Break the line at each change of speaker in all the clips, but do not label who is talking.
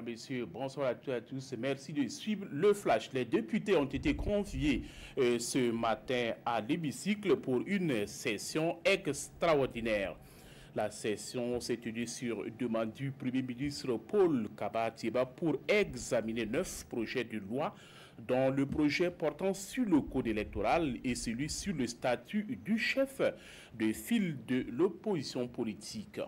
Mesdames, Messieurs, bonsoir à toutes et à tous. Merci de suivre le flash. Les députés ont été conviés ce matin à l'hémicycle pour une session extraordinaire. La session s'est tenue sur demande du Premier ministre Paul Kaba-Tieba pour examiner 9 projets de loi, dont le projet portant sur le code électoral et celui sur le statut du chef de file de l'opposition politique.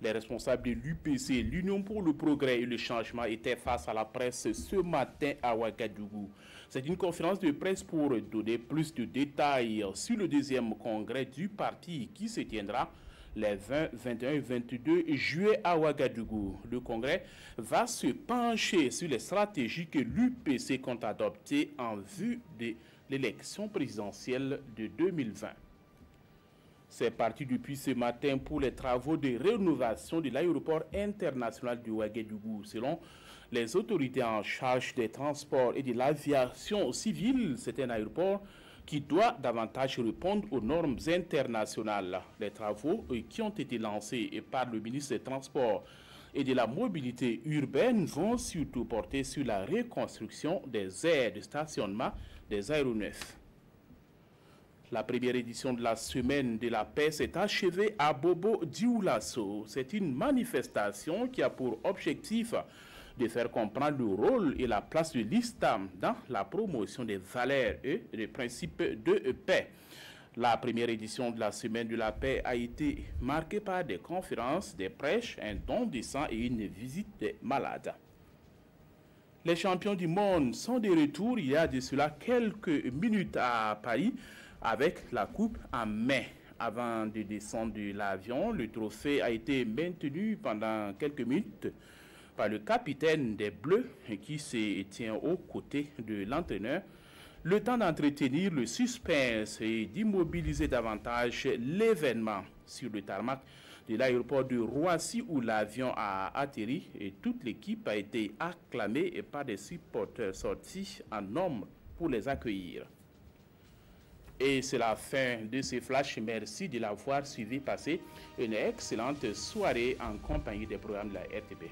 Les responsables de l'UPC, l'Union pour le progrès et le changement, étaient face à la presse ce matin à Ouagadougou. C'est une conférence de presse pour donner plus de détails sur le deuxième congrès du parti qui se tiendra les 20, 21 et 22 juillet à Ouagadougou. Le congrès va se pencher sur les stratégies que l'UPC compte adopter en vue de l'élection présidentielle de 2020. C'est parti depuis ce matin pour les travaux de rénovation de l'aéroport international de Ouagadougou. Selon les autorités en charge des transports et de l'aviation civile, c'est un aéroport qui doit davantage répondre aux normes internationales. Les travaux qui ont été lancés par le ministre des Transports et de la Mobilité urbaine vont surtout porter sur la reconstruction des aires de stationnement des aéronefs. La première édition de la Semaine de la paix s'est achevée à Bobo-Dioulasso. C'est une manifestation qui a pour objectif de faire comprendre le rôle et la place de l'islam dans la promotion des valeurs et des principes de paix. La première édition de la Semaine de la paix a été marquée par des conférences, des prêches, un don de sang et une visite des malades. Les champions du monde sont de retour il y a de cela quelques minutes à Paris, avec la coupe en main. Avant de descendre de l'avion, le trophée a été maintenu pendant quelques minutes par le capitaine des Bleus qui se tient aux côtés de l'entraîneur, le temps d'entretenir le suspense et d'immobiliser davantage l'événement sur le tarmac de l'aéroport de Roissy où l'avion a atterri et toute l'équipe a été acclamée par des supporters sortis en nombre pour les accueillir. Et c'est la fin de ce flash. Merci de l'avoir suivi. Passez une excellente soirée en compagnie des programmes de la RTP.